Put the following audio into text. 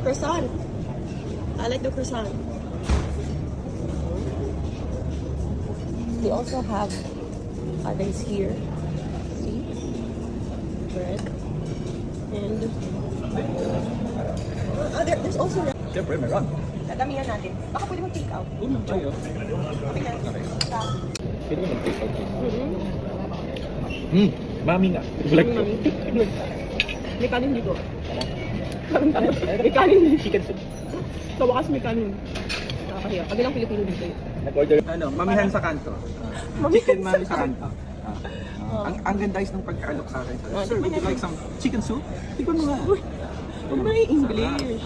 croissant. I like the croissant. They also have others here. See? Bread. And there's also Siyempre, meron. dadamihan natin. Baka pwede mag-take out. Tayo. Okay na. Pwede mo mag-take out. Mami nga. Vlog ko. May kanin dito. May kanin dito. Chicken soup. Sa wakas may kanin. Nakakahiya. Pag ilang Pilipino dito eh. Nag-order. Ano, mamihan sa kanto. Chicken mami sa kanto. Ang ganda is ng pagkaalok sa akin. Sir, would you like some chicken soup? Tignan mo nga. May English.